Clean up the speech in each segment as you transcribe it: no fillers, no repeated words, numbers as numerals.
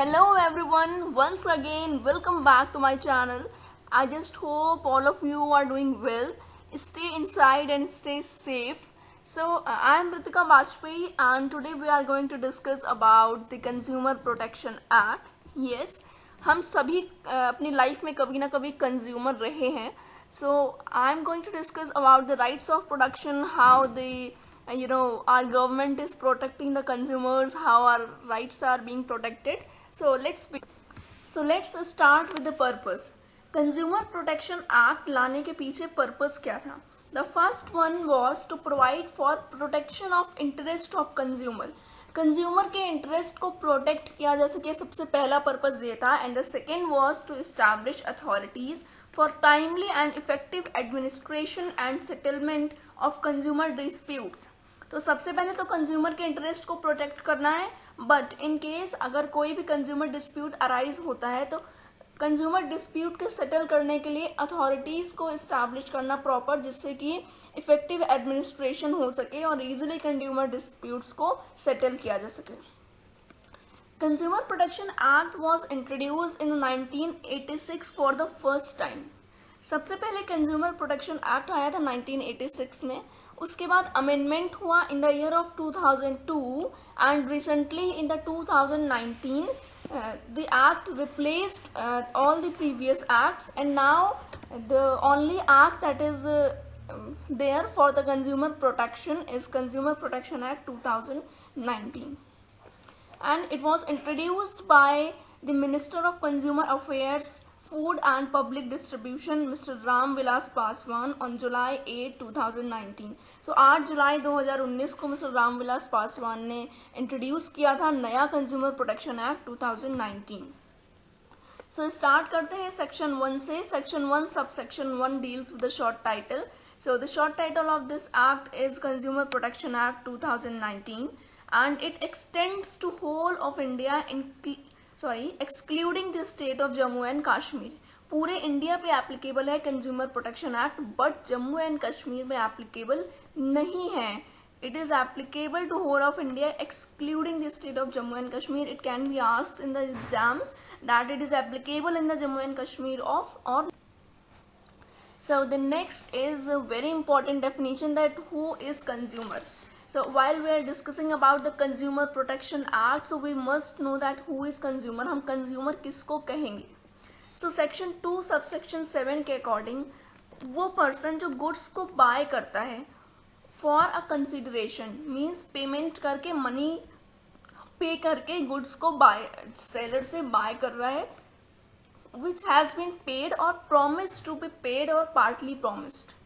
Hello everyone, once again welcome back to my channel. I just hope all of you are doing well. Stay inside and stay safe. I am Ritika Bajpayee and today we are going to discuss about the Consumer Protection Act. Yes, हम सभी अपनी life में कभी ना कभी consumer रहे हैं. So I am going to discuss about the rights of production, how the our government is protecting the consumers, how our rights are being protected. Let's start with the purpose. Consumer Protection Act लाने के पीछे purpose क्या था? The first one was to provide for protection of interest of consumer. Consumer के interest को protect किया जा सके, सबसे पहला पर्पस ये था. And the second was to establish authorities for timely and effective administration and settlement of consumer disputes. तो सबसे पहले तो कंज्यूमर के इंटरेस्ट को प्रोटेक्ट करना है, बट इन केस अगर कोई भी कंज्यूमर डिस्प्यूट अराइज होता है तो कंज्यूमर डिस्प्यूट के सेटल करने के लिए अथॉरिटीज को इस्टेब्लिश करना प्रॉपर, जिससे कि इफेक्टिव एडमिनिस्ट्रेशन हो सके और इजीली कंज्यूमर डिस्प्यूट्स को सेटल किया जा सके. Consumer protection act was introduced in 1986 for the first time. सबसे पहले कंज्यूमर प्रोटेक्शन एक्ट आया था 1986 में. उसके बाद अमेंडमेंट हुआ in the year of 2002 and recently in the 2019 the act replaced all the previous acts, and now the only act that is there for the consumer protection is Consumer Protection Act 2019, and it was introduced by the Minister of Consumer Affairs, Food and Public Distribution, Mr. Ram Vilas Paswan on July 8, 2019. So 8 जुलाई 2019 को mister Ram Vilas Paswan ने introduce किया था नया consumer protection act 2019. So start करते हैं section 1 से. Section 1 sub section 1 deals with the short title. So the short title of this act is Consumer Protection Act 2019 and it extends to whole of India excluding the state of Jammu and Kashmir. पूरे India पे applicable है consumer protection act, but Jammu and Kashmir में applicable नहीं है. It is applicable to whole of India excluding the state of Jammu and Kashmir. It can be asked in the exams that it is applicable in the Jammu and Kashmir of और. So the next is a very important definition that who is consumer. So while we are discussing about the Consumer Protection Act, so we must know that who is consumer. हम consumer किसको कहेंगे? So section 2 subsection 7 के according वो person जो goods को bye करता है for a consideration means payment करके, मनी पे करके गुड्स को बाय सेलर से बाय कर रहा है, which has been paid or promised to be paid or partly promised.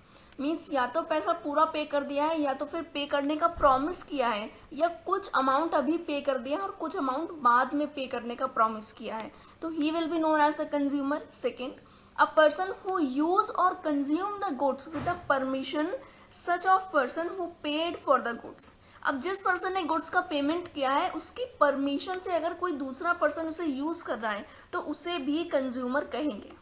Means या तो पैसा पूरा पे कर दिया है या तो फिर पे करने का प्रॉमिस किया है, या कुछ अमाउंट अभी पे कर दिया है और कुछ अमाउंट बाद में पे करने का प्रॉमिस किया है, तो he will be known as the consumer. Second, a person who use or consume the goods with the permission such of person who paid for the goods. अब जिस पर्सन ने गुड्स का पेमेंट किया है उसकी परमिशन से अगर कोई दूसरा पर्सन उसे यूज कर रहा है तो उसे भी कंज्यूमर कहेंगे.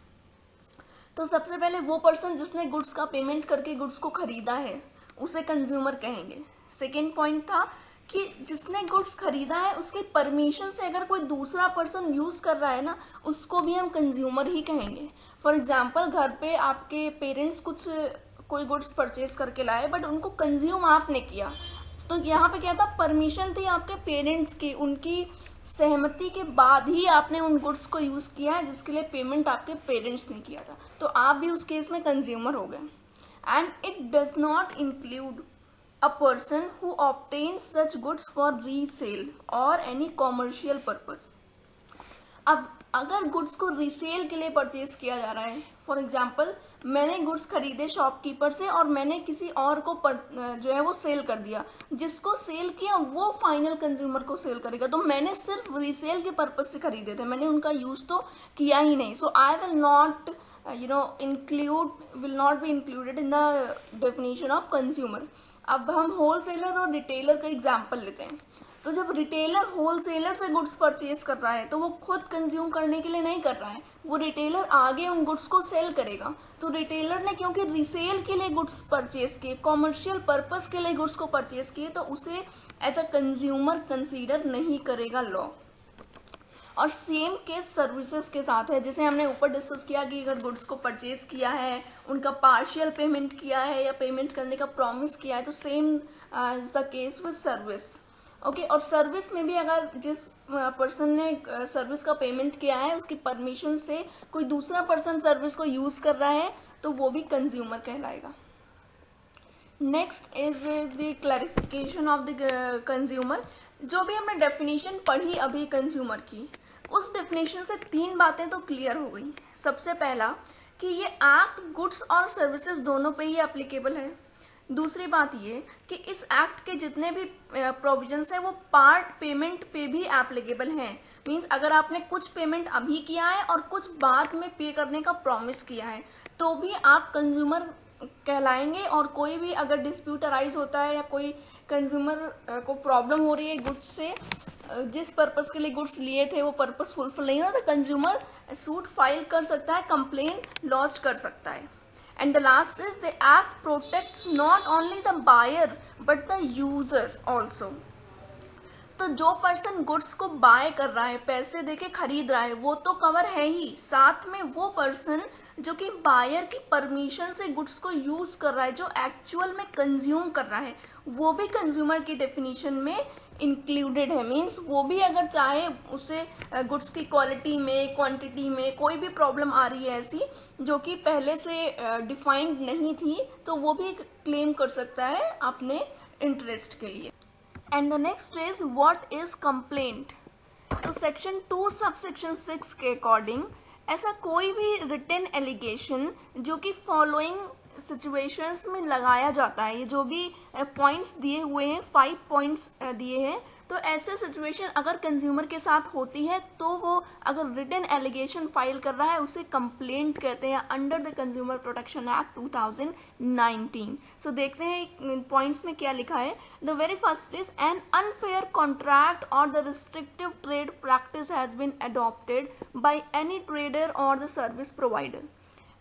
तो सबसे पहले वो पर्सन जिसने गुड्स का पेमेंट करके गुड्स को खरीदा है उसे कंज्यूमर कहेंगे. सेकेंड पॉइंट था कि जिसने गुड्स खरीदा है उसके परमिशन से अगर कोई दूसरा पर्सन यूज कर रहा है ना, उसको भी हम कंज्यूमर ही कहेंगे. फॉर एग्जाम्पल, घर पे आपके पेरेंट्स कोई गुड्स परचेज करके लाए बट उनको कंज्यूम आपने किया, तो यहाँ पे क्या था, परमिशन थी आपके पेरेंट्स की, उनकी सहमति के बाद ही आपने उन गुड्स को यूज किया है जिसके लिए पेमेंट आपके पेरेंट्स ने किया था, तो आप भी उस केस में कंज्यूमर हो गए. And it does not include a person who obtains such goods for resale और एनी कॉमर्शियल पर्पस. अब अगर गुड्स को रीसेल के लिए परचेज किया जा रहा है, फॉर एग्जाम्पल मैंने गुड्स खरीदे शॉपकीपर से और मैंने किसी और को जो है वो सेल कर दिया, जिसको सेल किया वो फाइनल कंज्यूमर को सेल करेगा, तो मैंने सिर्फ रीसेल के पर्पज से खरीदे थे, मैंने उनका यूज तो किया ही नहीं. So I will not will not be included in the definition of consumer. अब हम होलसेलर और रिटेलर का एग्जाम्पल लेते हैं. तो जब रिटेलर होलसेलर से गुड्स परचेज कर रहा है तो वो खुद कंज्यूम करने के लिए नहीं कर रहा है, वो रिटेलर आगे उन गुड्स को सेल करेगा. तो रिटेलर ने क्योंकि रीसेल के लिए गुड्स परचेज किए, कॉमर्शियल पर्पस के लिए गुड्स को परचेज किए, तो उसे एज अ कंज्यूमर कंसीडर नहीं करेगा लॉ. और सेम केस सर्विसेज के साथ है, जैसे हमने ऊपर डिस्कस किया कि अगर गुड्स को परचेज किया है, उनका पार्शियल पेमेंट किया है या पेमेंट करने का प्रॉमिस किया है, तो same is the case with service. Okay, और सर्विस में भी अगर जिस पर्सन ने सर्विस का पेमेंट किया है उसकी परमिशन से कोई दूसरा पर्सन सर्विस को यूज कर रहा है तो वो भी कंज्यूमर कहलाएगा। Next is the clarification of the consumer. जो भी हमने डेफिनेशन पढ़ी अभी कंज्यूमर की, उस डेफिनेशन से 3 बातें तो क्लियर हो गई। सबसे पहला कि ये एक्ट गुड्स और सर्विसेज दोनों पे ही एप्लीकेबल है। दूसरी बात ये कि इस एक्ट के जितने भी प्रोविजंस हैं वो पार्ट पेमेंट पे भी एप्लीकेबल हैं। मींस अगर आपने कुछ पेमेंट अभी किया है और कुछ बाद में पे करने का प्रॉमिस किया है तो भी आप कंज्यूमर कहलाएंगे, और कोई भी अगर डिस्प्यूट अराइज होता है या कोई कंज्यूमर को प्रॉब्लम हो रही है गुड्स से, जिस पर्पस के लिए गुड्स लिए थे वो पर्पस फुलफिल नहीं हो रहा, तो कंज्यूमर सूट फाइल कर सकता है, कंप्लेन लॉन्च कर सकता है। And the last is the act protects not only the buyer but the user also। तो जो पर्सन गुड्स को बाय कर रहा है, पैसे देके खरीद रहा है, वो तो कवर है ही, साथ में वो पर्सन जो कि बायर की परमिशन से गुड्स को यूज कर रहा है, जो एक्चुअल में कंज्यूम कर रहा है, वो भी कंज्यूमर की डेफिनेशन में इंक्लूडेड है। मीन्स वो भी अगर चाहे उसे गुड्स की क्वालिटी में, क्वांटिटी में कोई भी प्रॉब्लम आ रही है ऐसी जो कि पहले से डिफाइंड नहीं थी, तो वो भी क्लेम कर सकता है अपने इंटरेस्ट के लिए। And the next is what is complaint. तो सेक्शन 2 सबसेक्शन 6 के अकॉर्डिंग ऐसा कोई भी रिटन एलिगेशन जो कि फॉलोइंग सिचुएशंस में लगाया जाता है, ये जो भी पॉइंट्स दिए हुए हैं, 5 पॉइंट्स दिए हैं, तो ऐसे सिचुएशन अगर कंज्यूमर के साथ होती है तो वो अगर रिटन एलिगेशन फाइल कर रहा है उसे कंप्लेंट कहते हैं under the consumer protection act 2019। So देखते हैं पॉइंट्स में क्या लिखा है। The very first is an unfair contract or the restrictive trade practice has been adopted by any trader or the service provider.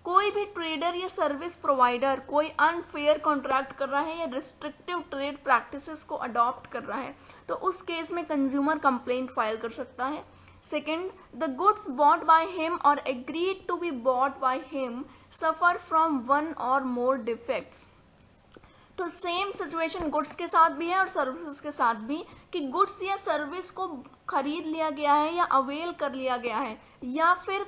कोई भी ट्रेडर या सर्विस प्रोवाइडर कोई अनफेयर कॉन्ट्रैक्ट कर रहा है या रिस्ट्रिक्टिव ट्रेड प्रैक्टिसेस को अडॉप्ट कर रहा है तो उस केस में कंज्यूमर कंप्लेंट फाइल कर सकता है। Second, the goods bought by him or agreed to be bought by him suffer from 1 or more defects. तो सेम सिचुएशन गुड्स के साथ भी है और सर्विसेज के साथ भी कि गुड्स या सर्विस को खरीद लिया गया है या अवेल कर लिया गया है, या फिर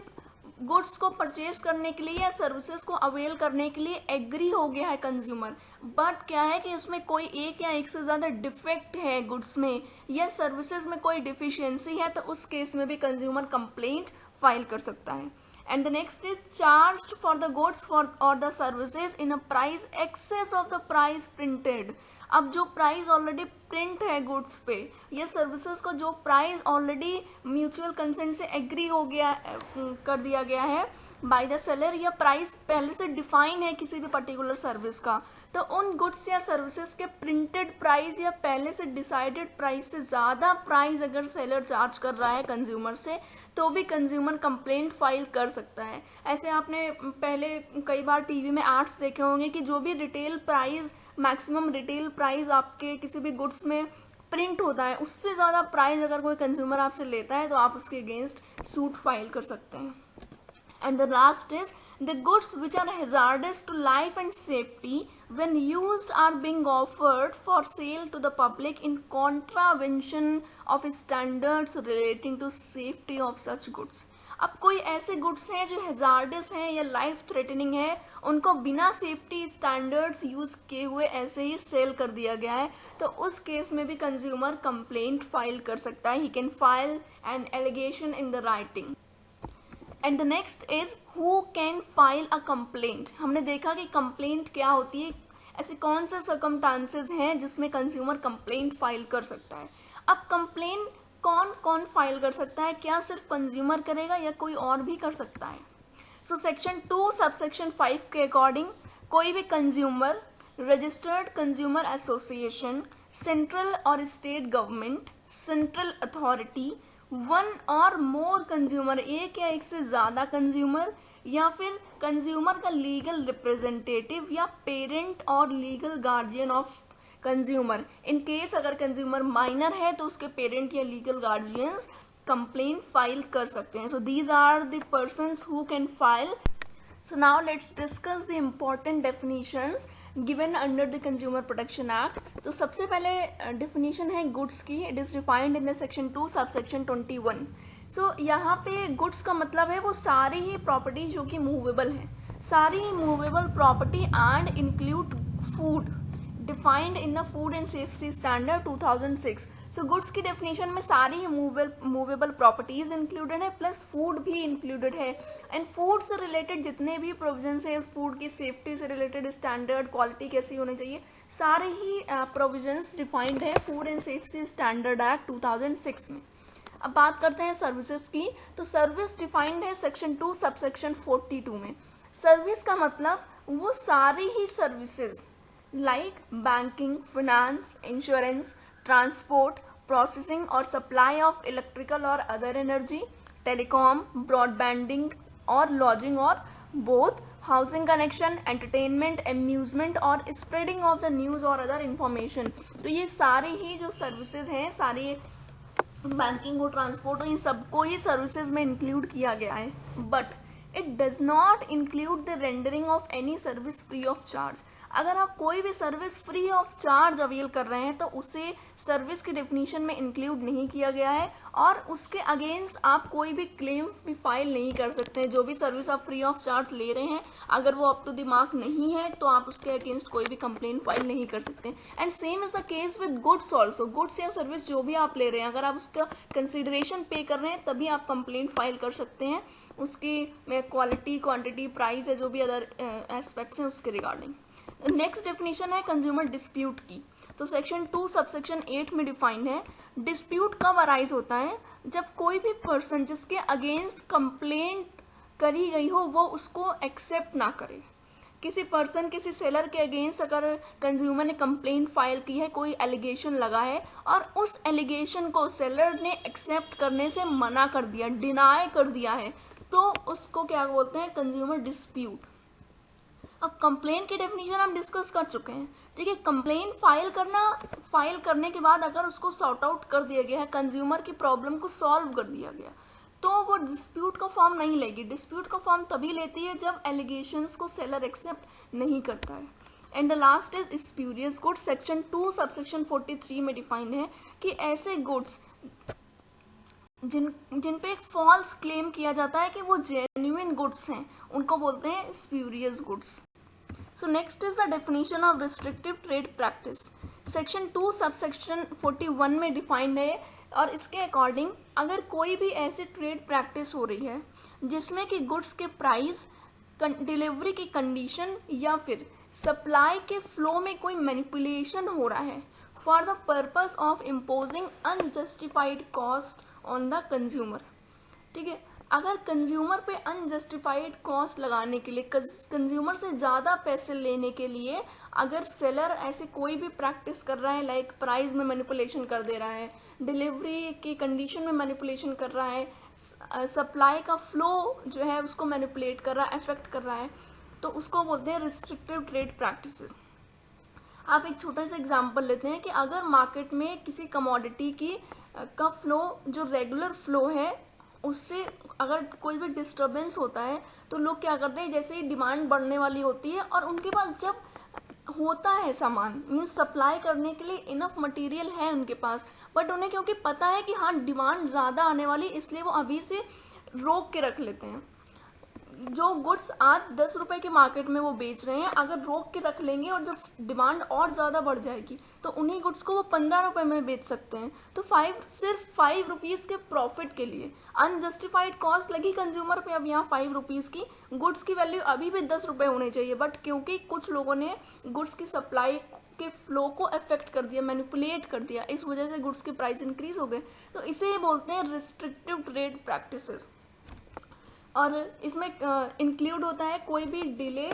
गुड्स को परचेज करने के लिए या सर्विसेज को अवेल करने के लिए एग्री हो गया है कंज्यूमर, बट क्या है कि उसमें कोई एक या एक से ज़्यादा डिफेक्ट है गुड्स में या सर्विसेज में कोई डिफिशियंसी है, तो उस केस में भी कंज्यूमर कंप्लेंट फाइल कर सकता है। And the next is charged for the goods for or the services in a price excess of the price printed. अब जो प्राइस ऑलरेडी प्रिंट है गुड्स पे या सर्विसेज को जो प्राइस ऑलरेडी म्यूचुअल कंसेंट से एग्री हो गया कर दिया गया है बाय द सेलर, या प्राइस पहले से डिफाइन है किसी भी पर्टिकुलर सर्विस का, तो उन गुड्स या सर्विसेज के प्रिंटेड प्राइस या पहले से डिसाइडेड प्राइस से ज़्यादा प्राइस अगर सेलर चार्ज कर रहा है कंज्यूमर से तो भी कंज्यूमर कंप्लेंट फाइल कर सकता है। ऐसे आपने पहले कई बार टीवी में एड्स देखे होंगे कि जो भी retail price, maximum retail price आपके किसी भी गुड्स में प्रिंट होता है उससे ज़्यादा प्राइस अगर कोई कंज्यूमर आपसे लेता है तो आप उसके अगेंस्ट सूट फाइल कर सकते हैं। And the last is the goods which are hazardous to life and safety when used are being offered for sale to the public in contravention of standards relating to safety of such goods। अब कोई ऐसे goods हैं जो hazards हैं या life threatening है, उनको बिना सेफ्टी स्टैंडर्ड्स यूज किए हुए ऐसे ही सेल कर दिया गया है, तो उस केस में भी कंज्यूमर कंप्लेंट फाइल कर सकता है। He can file an allegation in the writing. And the next is who can file a complaint. हमने देखा कि कंप्लेंट क्या होती है, ऐसे कौन से सर्कमस्टांसेस हैं जिसमें कंज्यूमर कंप्लेंट फाइल कर सकता है। अब कंप्लेंट कौन कौन फाइल कर सकता है, क्या सिर्फ कंज्यूमर करेगा या कोई और भी कर सकता है। सो सेक्शन 2 सबसेक्शन 5 के अकॉर्डिंग कोई भी consumer, registered consumer association, central और state government, central authority, 1 or more consumer, एक या एक से ज़्यादा कंज्यूमर, या फिर कंज्यूमर का लीगल रिप्रेजेंटेटिव या पेरेंट और legal guardian of consumer. In case अगर कंज्यूमर माइनर है तो उसके पेरेंट या लीगल गार्जियंस कंप्लेन फाइल कर सकते हैं. So these are the persons who can file. So now let's discuss the important definitions given under the Consumer Protection Act. तो सबसे पहले definition है goods की. It is defined in the section 2 subsection 21. So यहाँ पे goods का मतलब है वो सारी ही property जो कि movable है, सारी movable property and include food defined in the Food and Safety Standard 2006. So goods की डेफिनेशन में सारी मूवेबल प्रॉपर्टीज इंक्लूडेड है, प्लस फूड भी इंक्लूडेड है. एंड फूड से रिलेटेड जितने भी प्रोविजंस है, फूड की सेफ्टी से रिलेटेड स्टैंडर्ड, क्वालिटी कैसी होनी चाहिए, सारे ही प्रोविजंस डिफाइंड है food and safety standard act 2006 में. अब बात करते हैं सर्विसेज की. तो सर्विस डिफाइंड है सेक्शन 2 सबसेक्शन 42 में. सर्विस का मतलब वो सारी ही services like banking, finance, insurance, transport, processing or supply of electrical or other energy, telecom, boarding or lodging or both, housing connection, entertainment, amusement or spreading of the news or other information. तो ये सारी ही जो services हैं, सारी banking हो, transport हो, इन सबको ही services में इंक्लूड किया गया है. But it does not include the rendering of any service free of charge. अगर आप कोई भी service free of charge avail कर रहे हैं तो उसे सर्विस की डेफिनेशन में इंक्लूड नहीं किया गया है, और उसके अगेंस्ट आप कोई भी क्लेम भी फाइल नहीं कर सकते हैं. जो भी सर्विस आप फ्री ऑफ चार्ज ले रहे हैं, अगर वो अप टू द मार्क नहीं है तो आप उसके अगेंस्ट कोई भी कंप्लेन फाइल नहीं कर सकते. And same is the case with goods also. Goods या सर्विस जो भी आप ले रहे हैं, अगर आप उसका कंसिडरेशन पे कर रहे हैं तभी आप कंप्लेन फाइल कर सकते हैं. उसकी क्वालिटी, क्वांटिटी, प्राइस है, जो भी अदर एस्पेक्ट्स हैं उसके रिगार्डिंग. नेक्स्ट डेफिनेशन है कंज्यूमर डिस्प्यूट की. तो सेक्शन 2 सबसेक्शन 8 में डिफाइंड है. डिस्प्यूट कब अराइज होता है? जब कोई भी पर्सन जिसके अगेंस्ट कंप्लेंट करी गई हो वो उसको एक्सेप्ट ना करे. किसी पर्सन, किसी सेलर के अगेंस्ट अगर कंज्यूमर ने कंप्लेंट फाइल की है, कोई एलिगेशन लगा है और उस एलिगेशन को सेलर ने एक्सेप्ट करने से मना कर दिया, डिनाई कर दिया है, तो उसको क्या बोलते हैं? Consumer dispute. अब कंप्लेंट की डेफिनेशन हम डिस्कस कर चुके हैं. ठीक है, कंप्लेंट फाइल करने के बाद अगर उसको सॉर्ट आउट कर दिया गया है, कंज्यूमर की प्रॉब्लम को सॉल्व कर दिया गया, तो वो डिस्प्यूट का फॉर्म नहीं लेगी. डिस्प्यूट का फॉर्म तभी लेती है जब एलिगेशंस को सेलर एक्सेप्ट नहीं करता है. And the last is spurious goods. Section 2 subsection 43 में डिफाइंड है कि ऐसे गुड्स जिन पे एक फॉल्स क्लेम किया जाता है कि वो जेन्युइन गुड्स हैं, उनको बोलते हैं spurious goods. So next is the definition of restrictive trade practice. Section 2 subsection 41 में defined है, और इसके अकॉर्डिंग अगर कोई भी ऐसी ट्रेड प्रैक्टिस हो रही है जिसमें कि गुड्स के प्राइस, डिलीवरी की कंडीशन या फिर सप्लाई के फ्लो में कोई मैनिपुलेशन हो रहा है for the purpose of imposing unjustified cost on the consumer. ठीक है, अगर कंज्यूमर पे अनजस्टिफाइड कॉस्ट लगाने के लिए, कंज्यूमर से ज़्यादा पैसे लेने के लिए अगर सेलर ऐसे कोई भी प्रैक्टिस कर रहा है, लाइक प्राइस में मैनिपुलेशन कर दे रहा है, डिलीवरी की कंडीशन में मैनिपुलेशन कर रहा है, सप्लाई का फ्लो जो है उसको मैनिपुलेट कर रहा है, अफेक्ट कर रहा है, तो उसको बोलते हैं रिस्ट्रिक्टिव ट्रेड प्रैक्टिसेस. आप एक छोटा सा एग्जांपल लेते हैं कि अगर मार्केट में किसी कमोडिटी की का फ्लो जो रेगुलर फ्लो है उससे अगर कोई भी डिस्टर्बेंस होता है तो लोग क्या करते हैं, जैसे ही डिमांड बढ़ने वाली होती है और उनके पास जब होता है सामान, मीन्स सप्लाई करने के लिए इनफ मटेरियल है उनके पास, बट उन्हें क्योंकि पता है कि हाँ डिमांड ज़्यादा आने वाली, इसलिए वो अभी से रोक के रख लेते हैं. जो गुड्स आज 10 रुपए के मार्केट में वो बेच रहे हैं, अगर रोक के रख लेंगे और जब डिमांड और ज़्यादा बढ़ जाएगी तो उन्हीं गुड्स को वो 15 रुपए में बेच सकते हैं. तो सिर्फ 5 रुपीज़ के प्रॉफिट के लिए अनजस्टिफाइड कॉस्ट लगी कंज्यूमर पे. अब यहाँ 5 रुपीज़ की गुड्स की वैल्यू अभी भी 10 रुपए होने चाहिए, बट क्योंकि कुछ लोगों ने गुड्स की सप्लाई के फ्लो को अफेक्ट कर दिया, मैनिपुलेट कर दिया, इस वजह से गुड्स के प्राइस इंक्रीज हो गए. तो इसे बोलते हैं रिस्ट्रिक्टिव ट्रेड प्रैक्टिसेस. और इसमें इंक्लूड होता है कोई भी delay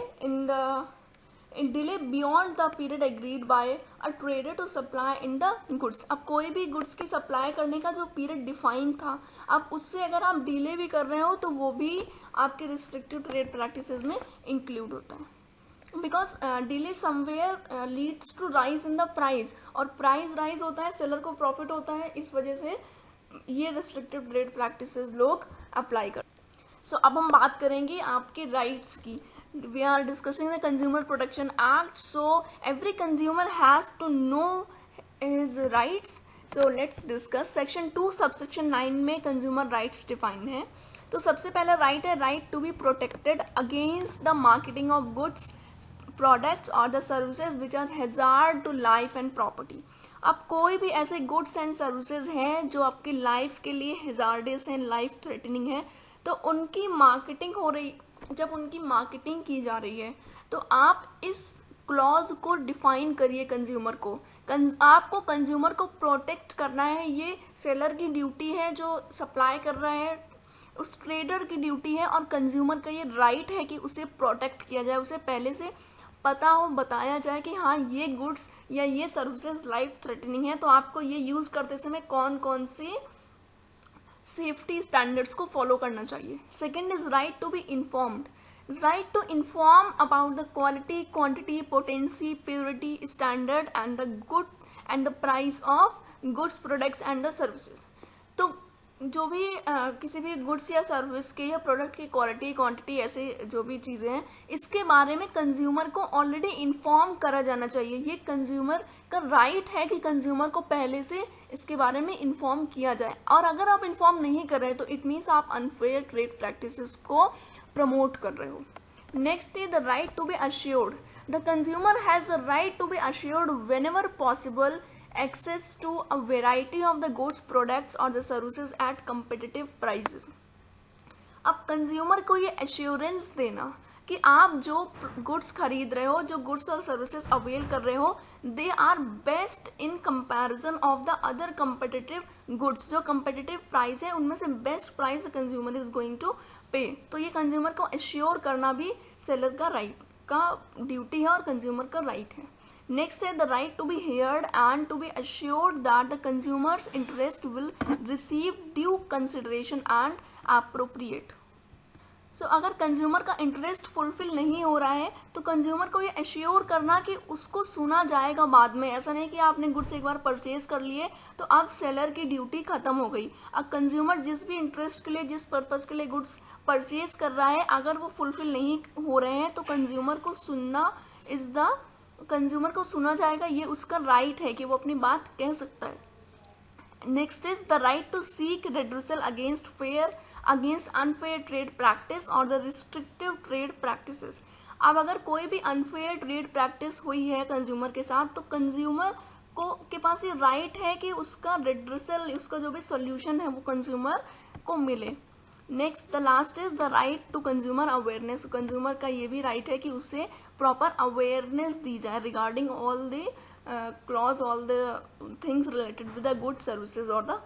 delay beyond the period agreed by a trader to supply in the goods. अब कोई भी गुड्स की सप्लाई करने का जो पीरियड डिफाइन था, अब उससे अगर आप डिले भी कर रहे हो तो वो भी आपके रिस्ट्रिक्टिव ट्रेड प्रैक्टिसेस में इंक्लूड होता है. Because delay somewhere leads to rise in the price, और प्राइस राइज होता है, सेलर को प्रॉफिट होता है, इस वजह से ये रिस्ट्रिक्टिव ट्रेड प्रैक्टिसेस लोग अप्लाई कर। सो अब हम बात करेंगे आपके राइट्स की। We are discussing the consumer protection act, so every consumer has to know his rights. So let's discuss. Section 2 subsection 9 में कंज्यूमर राइट्स डिफाइंड है। तो सबसे पहला राइट है right to be protected against the marketing of goods, products or the services which are hazard to life and property. अब कोई भी ऐसे गुड्स एंड सर्विसेज हैं जो आपकी लाइफ के लिए हैजार्डस हैं, लाइफ थ्रेटनिंग है, तो उनकी मार्केटिंग हो रही, जब उनकी मार्केटिंग की जा रही है तो आप इस क्लॉज को डिफाइन करिए। कंज्यूमर को आपको कंज्यूमर को प्रोटेक्ट करना है। ये सेलर की ड्यूटी है जो सप्लाई कर रहा है, उस ट्रेडर की ड्यूटी है, और कंज्यूमर का ये राइट है कि उसे प्रोटेक्ट किया जाए, उसे पहले से पता हो, बताया जाए कि हाँ ये गुड्स या ये सर्विसेज लाइफ थ्रेटनिंग है, तो आपको ये यूज़ करते समय कौन कौन सी सेफ्टी स्टैंडर्ड्स को फॉलो करना चाहिए। Second is right to be informed, right to inform about the quality, quantity, potency, purity, standard and the good and the price of goods, products and the services। तो जो भी किसी भी goods या service के या प्रोडक्ट की quality, quantity, ऐसे जो भी चीज़ें हैं, इसके बारे में कंज्यूमर को ऑलरेडी इन्फॉर्म करा जाना चाहिए। ये कंज्यूमर का राइट है कि कंज्यूमर को पहले से इसके बारे में इन्फॉर्म किया जाए, और अगर आप इन्फॉर्म नहीं कर रहे तो इट मीन्स आप अनफेयर ट्रेड प्रैक्टिसेस को प्रमोट कर रहे हो। Next is the right to be assured, the consumer has the right to be assured whenever possible access to a variety of the goods, products or the services at competitive prices। अब consumer को ये assurance देना कि आप जो goods खरीद रहे हो, जो गुड्स और सर्विसेज अवेल कर रहे हो, they are best in comparison of the other competitive goods. जो कंपिटिटिव प्राइस है उनमें से best price the consumer is going to pay. तो ये कंज्यूमर को एश्योर करना भी सेलर का राइट का ड्यूटी है और कंज्यूमर का राइट है। Next is the right to be heard and to be assured that the consumer's interest will receive due consideration and appropriate। So अगर कंज्यूमर का इंटरेस्ट फुलफिल नहीं हो रहा है तो कंज्यूमर को ये एश्योर करना कि उसको सुना जाएगा बाद में। ऐसा नहीं कि आपने गुड्स एक बार परचेज कर लिए तो अब सेलर की ड्यूटी खत्म हो गई। अब कंज्यूमर जिस भी इंटरेस्ट के लिए, जिस पर्पज के लिए गुड्स परचेज कर रहा है, अगर वो फुलफिल नहीं हो रहे हैं तो कंज्यूमर को सुनना इज द कंज्यूमर को सुना जाएगा, ये उसका राइट है कि वो अपनी बात कह सकता है। Next is the right to seek redressal against unfair trade practice और द रिस्ट्रिक्टिव ट्रेड प्रैक्टिसेस। अब अगर कोई भी अनफेयर ट्रेड प्रैक्टिस हुई है कंज्यूमर के साथ तो कंज्यूमर को के पास ये राइट है कि उसका रेड्रेसल, उसका जो भी सोल्यूशन है वो कंज्यूमर को मिले। Next the last is the right to consumer awareness. Consumer का ये भी राइट है कि उसे प्रॉपर अवेयरनेस दी जाए regarding all the clause, all the things related with the good services or the.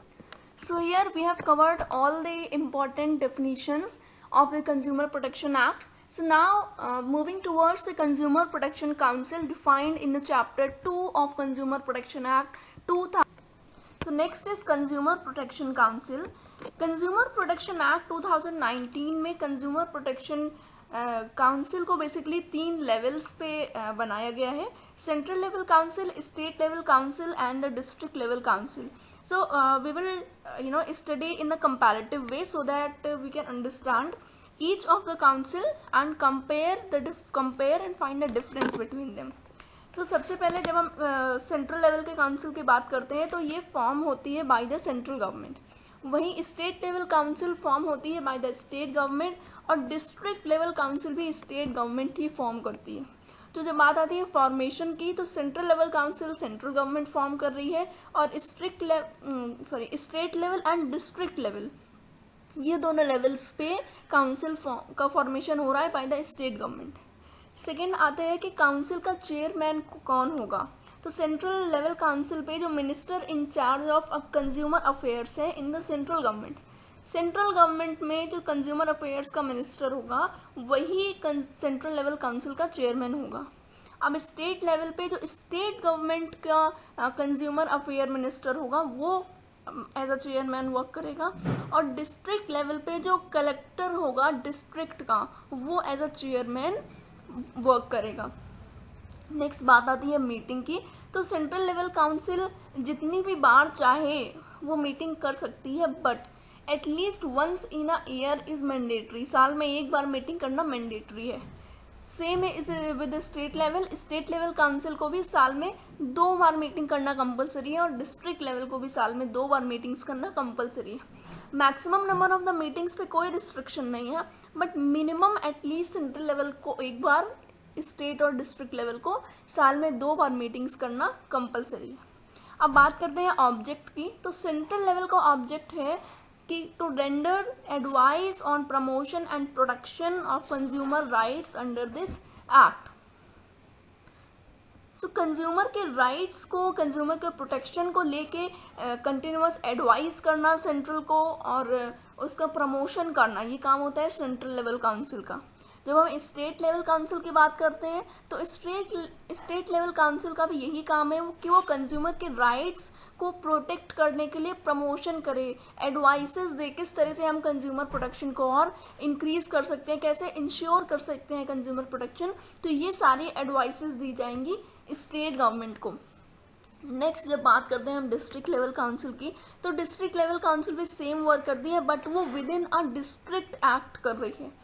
So here we have covered all the important definitions of the Consumer Protection Act. So now moving towards the Consumer Protection Council defined in the Chapter 2 of Consumer Protection Act 2000. So next is Consumer Protection Council. Consumer Protection Act 2019 में Consumer Protection council को basically 3 levels पे बनाया गया है, central level council, state level council and the district level council. So we will study in a comparative way so that we can understand each of the council and compare and find the difference between them. So सबसे पहले जब हम central level के council की बात करते हैं तो ये फॉर्म होती है बाय द सेंट्रल गवर्नमेंट, वहीं स्टेट लेवल काउंसिल फॉर्म होती है बाय द स्टेट गवर्नमेंट और डिस्ट्रिक्ट लेवल काउंसिल भी स्टेट गवर्नमेंट ही फॉर्म करती है. तो जब बात आती है फॉर्मेशन की तो central level council central government form कर रही है और state level and district level ये दोनों लेवल्स पे काउंसिल का फॉर्मेशन हो रहा है by the state government. Second आते हैं कि काउंसिल का चेयरमैन कौन होगा. तो सेंट्रल लेवल काउंसिल पे जो minister in charge of consumer affairs है in the central government, central government में जो कंज्यूमर अफेयर्स का मिनिस्टर होगा वही सेंट्रल लेवल काउंसिल का चेयरमैन होगा. अब स्टेट लेवल पे जो स्टेट गवर्नमेंट का कंज्यूमर अफेयर मिनिस्टर होगा वो एज अ चेयरमैन वर्क करेगा और डिस्ट्रिक्ट लेवल पे जो कलेक्टर होगा डिस्ट्रिक्ट का वो एज अ चेयरमैन वर्क करेगा. नेक्स्ट बात आती है मीटिंग की. तो सेंट्रल लेवल काउंसिल जितनी भी बार चाहे वो मीटिंग कर सकती है, but at least once in a year is mandatory, साल में एक बार मीटिंग करना मैंडेटरी है। Same is with state level, state level council को भी साल में 2 बार मीटिंग करना कंपलसरी है और डिस्ट्रिक्ट लेवल को भी साल में 2 बार मीटिंग्स करना कंपलसरी है। Maximum number of the meetings पे कोई रिस्ट्रिक्शन नहीं है, but minimum at least central level को एक बार, स्टेट और डिस्ट्रिक्ट लेवल को साल में 2 बार मीटिंग्स करना कंपलसरी है। अब बात करते हैं ऑब्जेक्ट की। तो सेंट्रल लेवल का ऑब्जेक्ट है कि to render advice on promotion and protection of consumer rights under this act. So consumer के राइट्स को, कंज्यूमर के प्रोटेक्शन को लेके कंटिन्यूअस एडवाइस करना सेंट्रल को और उसका प्रमोशन करना, ये काम होता है सेंट्रल लेवल काउंसिल का। जब हम स्टेट लेवल काउंसिल की बात करते हैं तो स्टेट लेवल काउंसिल का भी यही काम है कि वो कंज्यूमर के राइट्स को प्रोटेक्ट करने के लिए प्रमोशन करे, एडवाइसेस दे, किस तरह से हम कंज्यूमर प्रोटेक्शन को और इंक्रीज कर सकते हैं, कैसे इंश्योर कर सकते हैं कंज्यूमर प्रोटेक्शन। तो ये सारी एडवाइसेस दी जाएंगी स्टेट गवर्नमेंट को। नेक्स्ट जब बात करते हैं हम डिस्ट्रिक्ट लेवल काउंसिल की, तो डिस्ट्रिक्ट लेवल काउंसिल भी सेम वर्क करती है, बट वो with in a district act कर रही है।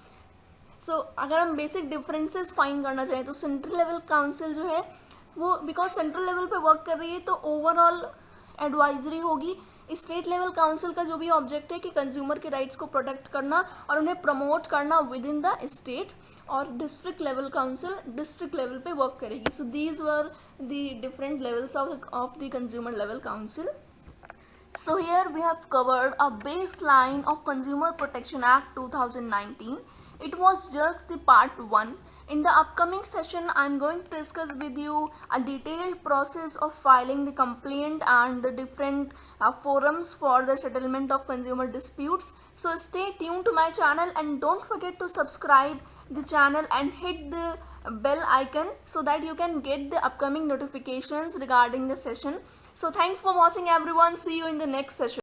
सो अगर हम बेसिक डिफरेंसेस फाइंड करना चाहें तो सेंट्रल लेवल काउंसिल जो है वो बिकॉज सेंट्रल लेवल पे वर्क कर रही है तो ओवरऑल एडवाइजरी होगी। स्टेट लेवल काउंसिल का जो भी ऑब्जेक्ट है कि कंज्यूमर के राइट्स को प्रोटेक्ट करना और उन्हें प्रमोट करना विद इन द स्टेट, और district level council district level पे वर्क करेगी। So these were the different levels of the consumer level council. So here we have covered a baseline of Consumer Protection Act 2019. It was just the part 1. In the upcoming session, I am going to discuss with you a detailed process of filing the complaint and the different forums for the settlement of consumer disputes. So stay tuned to my channel and don't forget to subscribe the channel and hit the bell icon so that you can get the upcoming notifications regarding the session. So thanks for watching everyone. See you in the next session.